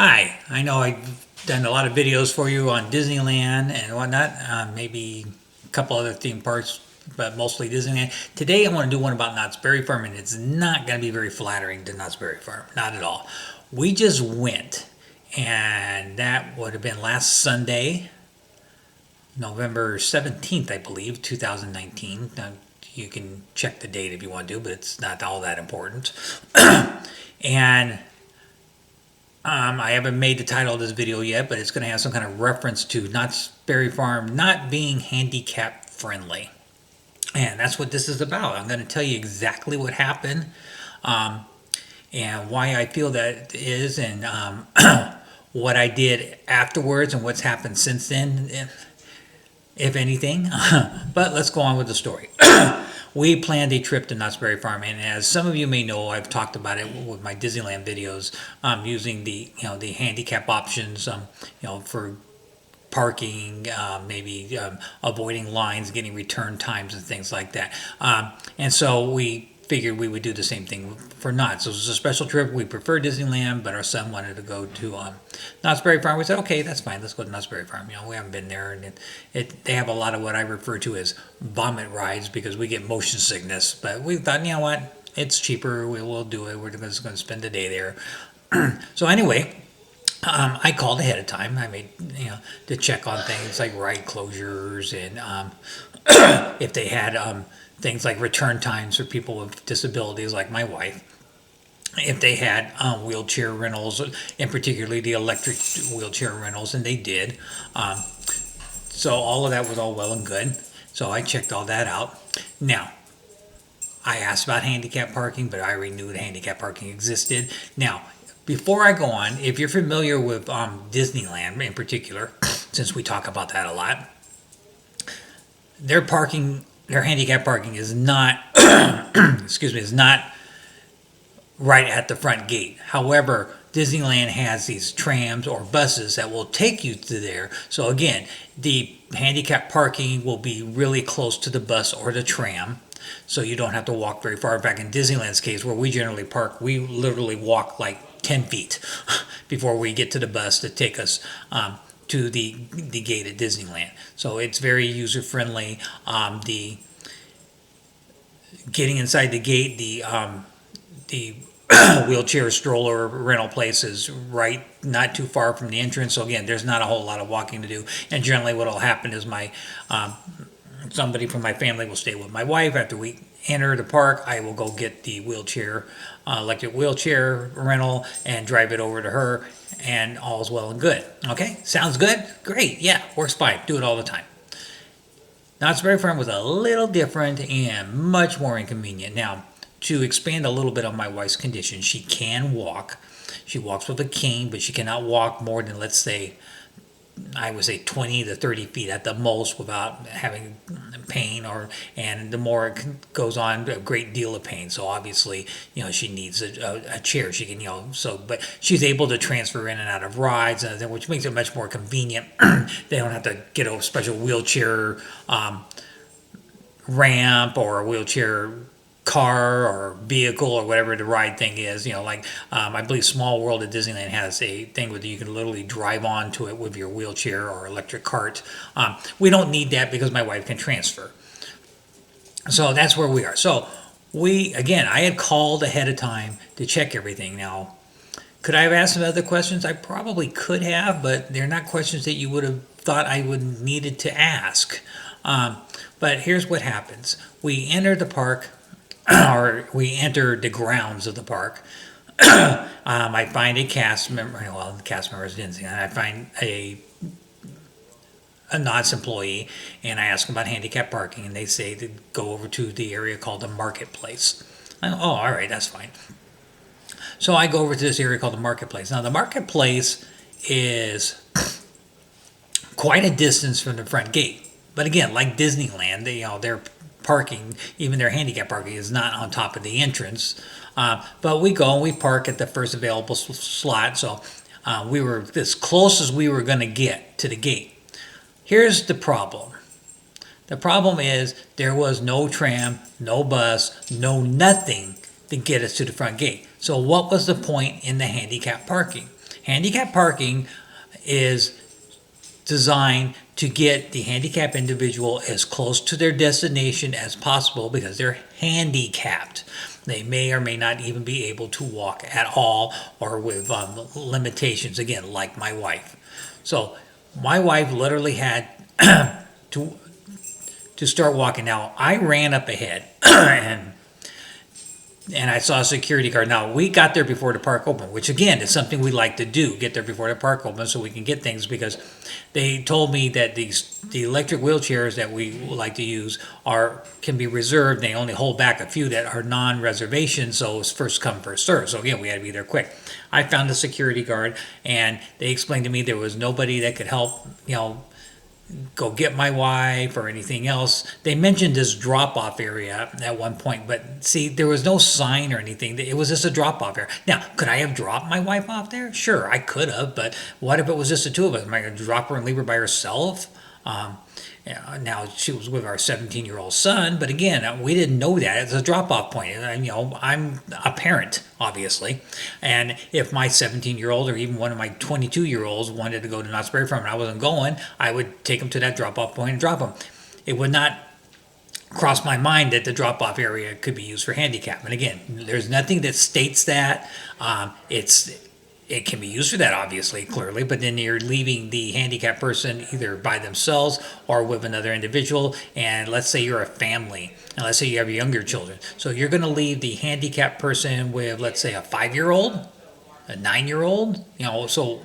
Hi, I know I've done a lot of videos for you on Disneyland and whatnot, maybe a couple other theme parks, but mostly Disneyland. Today I want to do one about Knott's Berry Farm, and it's not going to be very flattering to Knott's Berry Farm, not at all. We just went, and that would have been last Sunday, November 17th, I believe, 2019. Now, you can check the date if you want to, but it's not all that important. And I haven't made the title of this video yet, but it's going to have some kind of reference to Knott's Berry Farm not being handicap friendly. And that's what this is about. I'm going to tell you exactly what happened and why I feel that is, and what I did afterwards and what's happened since then, if anything. But let's go on with the story. We planned a trip to Knott's Berry Farm, and as some of you may know, I've talked about it with my Disneyland videos, using the the handicap options, for parking, maybe avoiding lines, getting return times, and things like that. And so we figured we would do the same thing for Knott's. So it was a special trip. We prefer Disneyland, but our son wanted to go to Knott's Berry Farm. We said, okay, that's fine. Let's go to Knott's Berry Farm. We haven't been there, and they have a lot of what I refer to as vomit rides because we get motion sickness. But we thought, you know what? It's cheaper. We'll do it. We're just going to spend the day there. So anyway, I called ahead of time. I made, to check on things like ride closures and if they had things like return times for people with disabilities like my wife. If they had wheelchair rentals, and particularly the electric wheelchair rentals, and they did. So all of that was all well and good. So I checked all that out. Now, I asked about handicap parking, but I already knew that handicap parking existed. Now, before I go on, if you're familiar with Disneyland in particular, since we talk about that a lot, their handicap parking is not, excuse me, is not right at the front gate. However, Disneyland has these trams or buses that will take you to there. So again, the handicap parking will be really close to the bus or the tram, so you don't have to walk very far. Back in Disneyland's case, where we generally park, we literally walk like 10 feet before we get to the bus to take us to the gate at Disneyland. So it's very user friendly. The getting inside the gate, the wheelchair stroller rental place is right not too far from the entrance. So again, there's not a whole lot of walking to do. And generally, what will happen is somebody from my family will stay with my wife. After we enter the park, I will go get the electric wheelchair rental and drive it over to her, and all's well and good. Okay, sounds good? Great, yeah, works fine. Do it all the time. Knott's Berry Farm was a little different and much more inconvenient. Now, to expand a little bit on my wife's condition, she can walk. She walks with a cane, but she cannot walk more than, let's say, I would say 20 to 30 feet at the most without having pain, and the more it goes on, a great deal of pain. So obviously, she needs a chair. She can, but she's able to transfer in and out of rides, which makes it much more convenient. They don't have to get a special wheelchair ramp or a wheelchair car or vehicle or whatever the ride thing is. I believe Small World at Disneyland has a thing where you can literally drive onto it with your wheelchair or electric cart. We don't need that because my wife can transfer. So that's where we are. So I had called ahead of time to check everything. Now, could I have asked some other questions? I probably could have, but they're not questions that you would have thought I would needed to ask. But here's what happens. We enter the park, or we enter the grounds of the park. I find a cast member, the cast members didn't see that. I find a Knott's employee, and I ask them about handicap parking, and they say to go over to the area called the marketplace. Oh, all right, that's fine. So I go over to this area called the marketplace. Now, the marketplace is quite a distance from the front gate. But again, like Disneyland, their parking, even their handicap parking, is not on top of the entrance. But we go and we park at the first available slot. So we were as close as we were going to get to the gate. Here's the problem. The problem is there was no tram, no bus, no nothing to get us to the front gate. So what was the point in the handicap parking? Handicap parking is designed to get the handicapped individual as close to their destination as possible because they're handicapped. They may or may not even be able to walk at all or with limitations, again, like my wife. So my wife literally had to start walking. Now, I ran up ahead and I saw a security guard. Now, we got there before the park opened, which again is something we like to do, get there before the park opens so we can get things, because they told me that the electric wheelchairs that we like to use can be reserved. They only hold back a few that are non-reservation, so it's first come, first serve. So again, we had to be there quick. I found a security guard, and they explained to me there was nobody that could help, go get my wife or anything else. They mentioned this drop-off area at one point, but see, there was no sign or anything. It was just a drop-off area. Now, could I have dropped my wife off there? Sure, I could have, but what if it was just the two of us? Am I going to drop her and leave her by herself? Now, she was with our 17-year-old son, but again, we didn't know that. It's a drop-off point. And, I'm a parent, obviously, and if my 17-year-old or even one of my 22-year-olds wanted to go to Knott's Berry Farm and I wasn't going, I would take them to that drop-off point and drop them. It would not cross my mind that the drop-off area could be used for handicap. And again, there's nothing that states that. It can be used for that, obviously, clearly, but then you're leaving the handicapped person either by themselves or with another individual. And let's say you're a family, and let's say you have younger children. So you're going to leave the handicapped person with, let's say, a 5-year-old, a 9-year-old, so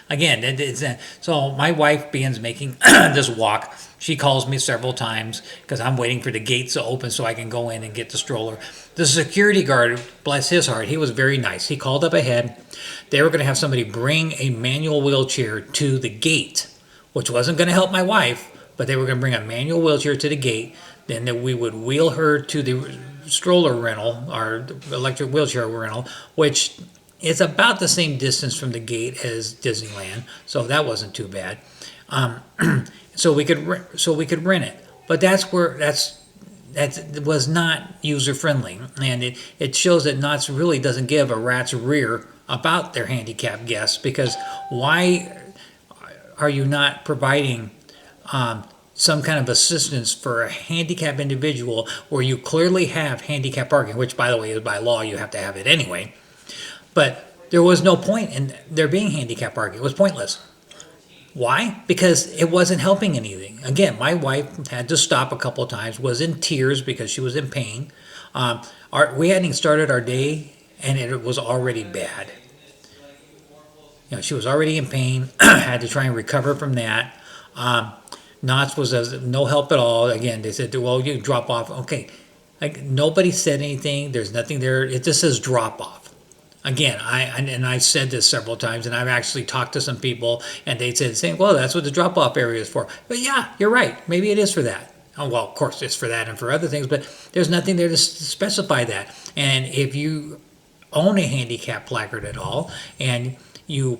again, so my wife begins making this walk. She calls me several times because I'm waiting for the gates to open so I can go in and get the stroller. The security guard, bless his heart, he was very nice. He called up ahead. They were going to have somebody bring a manual wheelchair to the gate, which wasn't going to help my wife, but they were going to bring a manual wheelchair to the gate. Then we would wheel her to the stroller rental, our electric wheelchair rental, which is about the same distance from the gate as Disneyland, so that wasn't too bad. So we could rent it, but that was not user friendly, and it shows that Knott's really doesn't give a rat's rear about their handicapped guests, because why are you not providing some kind of assistance for a handicapped individual where you clearly have handicap parking, which, by the way, is by law you have to have it anyway. But there was no point in there being handicap parking. It was pointless. Why? Because it wasn't helping anything. Again, my wife had to stop a couple of times, was in tears because she was in pain. We hadn't started our day, and it was already bad. She was already in pain, had to try and recover from that. Knott's was no help at all. Again, they said, well, you drop off. Okay. Nobody said anything. There's nothing there. It just says drop off. Again, I've said this several times, and I've actually talked to some people, and they said, saying, well, that's what the drop-off area is for. But yeah, you're right. Maybe it is for that. Oh, well, of course, it's for that and for other things, but there's nothing there to specify that. And if you own a handicap placard at all, and you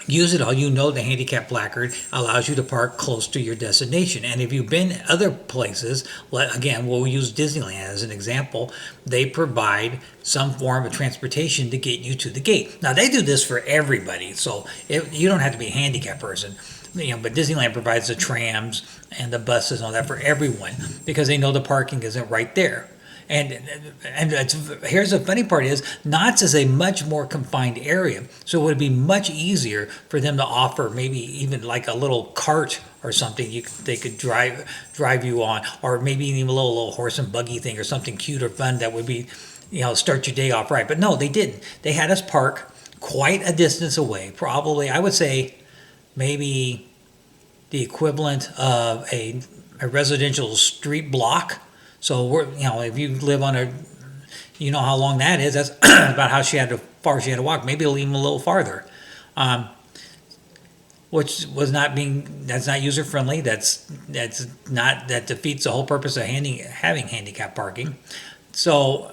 use it all, the handicap placard allows you to park close to your destination. And if you've been other places, again, we'll use Disneyland as an example, they provide some form of transportation to get you to the gate. Now, they do this for everybody, so you don't have to be a handicapped person. But Disneyland provides the trams and the buses and all that for everyone because they know the parking isn't right there. And here's the funny part is Knott's is a much more confined area, so it would be much easier for them to offer maybe even like a little cart or something they could drive you on, or maybe even a little horse and buggy thing or something cute or fun that would be start your day off right. But no, they didn't. They had us park quite a distance away, probably I would say maybe the equivalent of a residential street block. So if you live on how long that is. That's about how far she had to walk. Maybe it'll even a little farther, which was that's not user friendly. That defeats the whole purpose of having handicap parking. So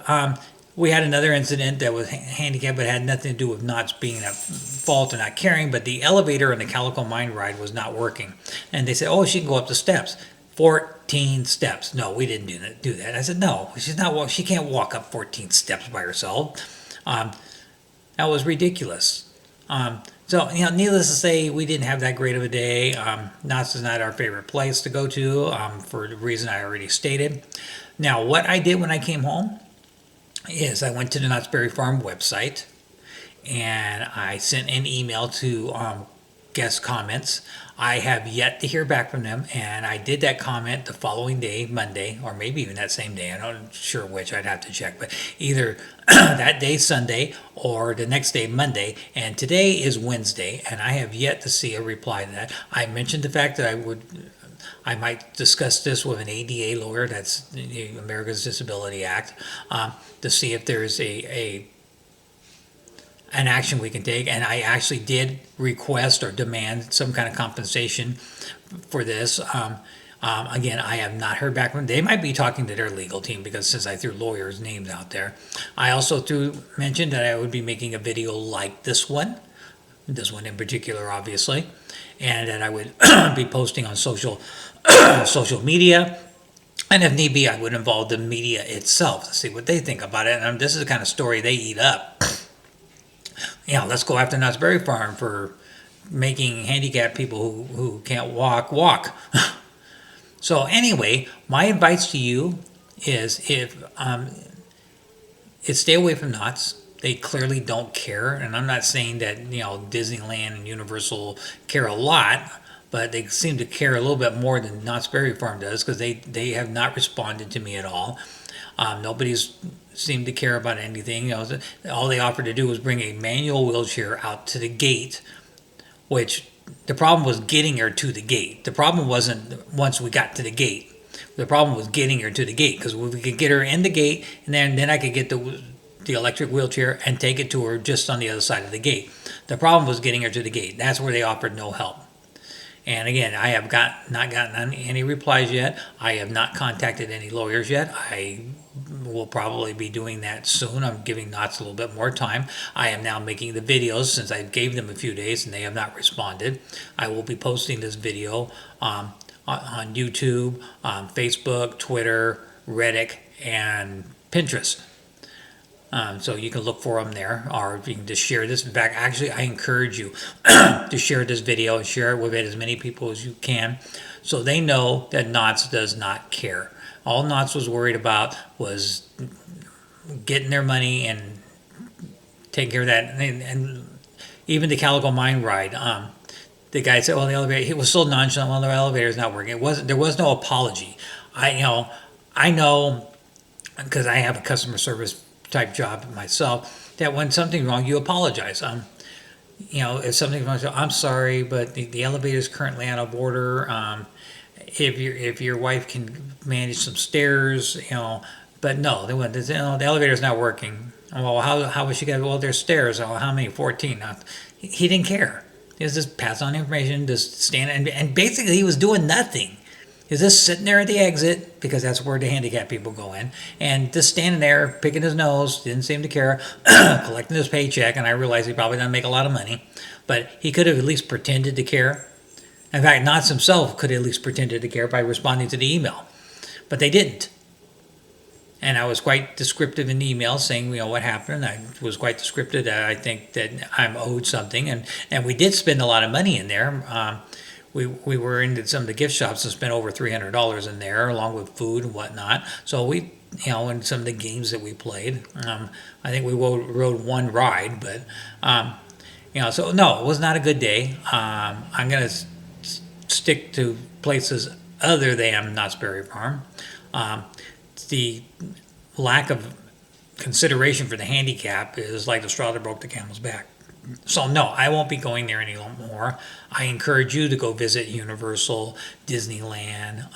we had another incident that was handicapped, but had nothing to do with Knott's being at fault or not caring. But the elevator in the Calico Mine ride was not working, and they said, "Oh, she can go up the steps." 14 steps. No, we didn't do that. I said, no, she can't walk up 14 steps by herself. That was ridiculous. So, needless to say, we didn't have that great of a day. Knott's is not our favorite place to go to for the reason I already stated. Now, what I did when I came home is I went to the Knott's Berry Farm website and I sent an email to guest comments. I have yet to hear back from them, and I did that comment the following day, Monday, or maybe even that same day. I'm not sure which. I'd have to check, but either that day, Sunday, or the next day, Monday. And today is Wednesday, and I have yet to see a reply to that. I mentioned the fact that I might discuss this with an ADA lawyer, that's the America's Disability Act, to see if there's an action we can take. And I actually did request or demand some kind of compensation for this. Again, I have not heard back from them. They might be talking to their legal team, because since I threw lawyers' names out there. I also mentioned that I would be making a video like this one in particular, obviously, and that I would be posting on social media. And if need be, I would involve the media itself to see what they think about it. And this is the kind of story they eat up. Let's go after Knott's Berry Farm for making handicapped people who can't walk. So anyway, my advice to you is stay away from Knott's. They clearly don't care, and I'm not saying that Disneyland and Universal care a lot, but they seem to care a little bit more than Knott's Berry Farm does, because they have not responded to me at all. Nobody's seemed to care about anything. All they offered to do was bring a manual wheelchair out to the gate, which the problem was getting her to the gate. The problem wasn't once we got to the gate. The problem was getting her to the gate, because we could get her in the gate, and then I could get the electric wheelchair and take it to her just on the other side of the gate. The problem was getting her to the gate. That's where they offered no help. And again, I have not gotten any replies yet. I have not contacted any lawyers yet. I will probably be doing that soon. I'm giving Knott's a little bit more time. I am now making the videos since I gave them a few days and they have not responded. I will be posting this video on YouTube, Facebook, Twitter, Reddit, and Pinterest. So you can look for them there, or you can just share this. In fact, actually, I encourage you to share this video and share it with as many people as you can, so they know that Knott's does not care. All Knott's was worried about was getting their money and taking care of that. And even the Calico Mine ride, the guy said, "Well, the elevator." He was so nonchalant. "Well, the elevator's not working." There was no apology. I know, because I have a customer service type job myself, that when something's wrong, you apologize. If something's wrong, I'm sorry, but the elevator is currently out of order. If your wife can manage some stairs, but no, the elevator's not working. Well, how was she going? Well, there's stairs. Oh, how many? 14. He didn't care. He was just pass on information, just stand, and basically he was doing nothing. He's just sitting there at the exit, because that's where the handicapped people go in, and just standing there, picking his nose, didn't seem to care, collecting his paycheck, and I realized he probably doesn't make a lot of money, but he could have at least pretended to care. In fact, Knott's himself could have at least pretended to care by responding to the email, but they didn't. And I was quite descriptive in the email, saying, what happened. I was quite descriptive that I think that I'm owed something, and we did spend a lot of money in there. We were into some of the gift shops and spent over $300 in there, along with food and whatnot. So we, in some of the games that we played, I think we rode one ride, but, so no, it was not a good day. I'm going to stick to places other than Knott's Berry Farm. The lack of consideration for the handicap is like the straw that broke the camel's back. So no, I won't be going there anymore. I encourage you to go visit Universal, Disneyland,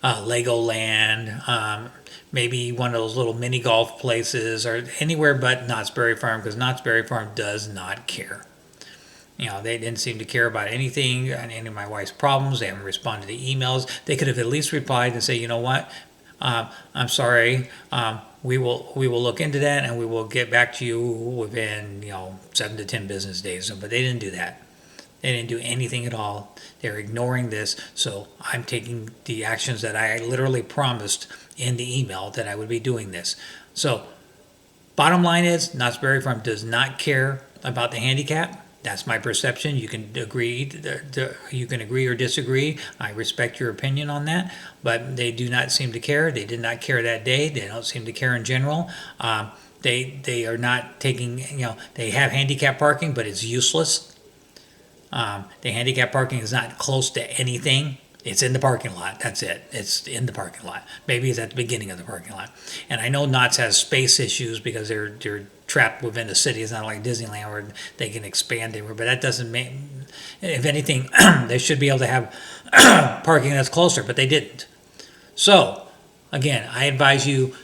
Legoland, maybe one of those little mini golf places, or anywhere but Knott's Berry Farm, because Knott's Berry Farm does not care. They didn't seem to care about anything, any of my wife's problems. They haven't responded to emails. They could have at least replied and say, "You know what? I'm sorry. We will look into that, and we will get back to you within 7 to 10 business days." But they didn't do that. They didn't do anything at all. They're ignoring this. So I'm taking the actions that I literally promised in the email that I would be doing this. So Bottom line is, Knott's Berry Farm does not care about the handicap. That's my perception. You can agree, you can agree or disagree. I respect your opinion on that, but they do not seem to care. They did not care that day. They don't seem to care in general. They are not taking, they have handicap parking, but it's useless. The handicap parking is not close to anything. It's in the parking lot. That's it. It's in the parking lot. Maybe it's at the beginning of the parking lot. And I know Knott's has space issues because they're trapped within the city. It's not like Disneyland where they can expand everywhere. But that doesn't mean, if anything, they should be able to have parking that's closer, but they didn't. So, again, I advise you,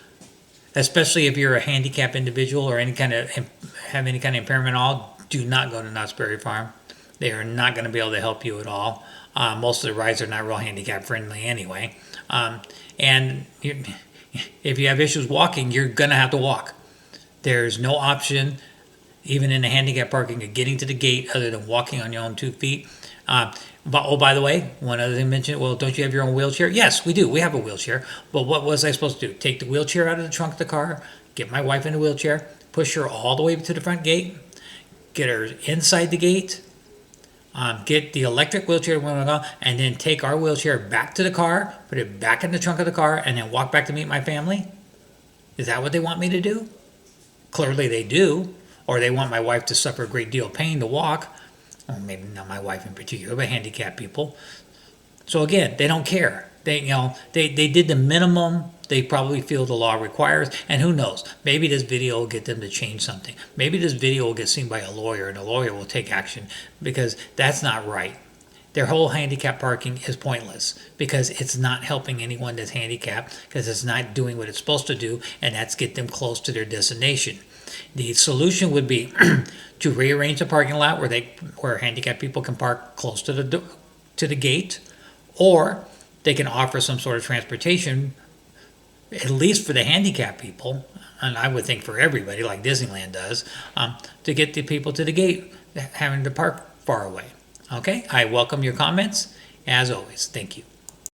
especially if you're a handicapped individual or have any kind of impairment at all, do not go to Knott's Berry Farm. They are not going to be able to help you at all. Most of the rides are not real handicap friendly anyway. And if you have issues walking, you're going to have to walk. There's no option, even in the handicap parking, of getting to the gate other than walking on your own 2 feet. By the way, one other thing mentioned, well, don't you have your own wheelchair? Yes, we do. We have a wheelchair. But what was I supposed to do? Take the wheelchair out of the trunk of the car, get my wife in the wheelchair, push her all the way to the front gate, get her inside the gate, get the electric wheelchair, and then take our wheelchair back to the car, put it back in the trunk of the car, and then walk back to meet my family? Is that what they want me to do? Clearly they do. Or they want my wife to suffer a great deal of pain to walk. Or maybe not my wife in particular, but handicapped people. So again, they don't care. They did the minimum they probably feel the law requires, and who knows, maybe this video will get them to change something. Maybe this video will get seen by a lawyer, and a lawyer will take action, because that's not right. Their whole handicap parking is pointless because it's not helping anyone that's handicapped, because it's not doing what it's supposed to do, and that's get them close to their destination. The solution would be to rearrange the parking lot where handicapped people can park close to the gate, or they can offer some sort of transportation, at least for the handicapped people, and I would think for everybody, like Disneyland does, to get the people to the gate, having to park far away. Okay, I welcome your comments, as always. Thank you.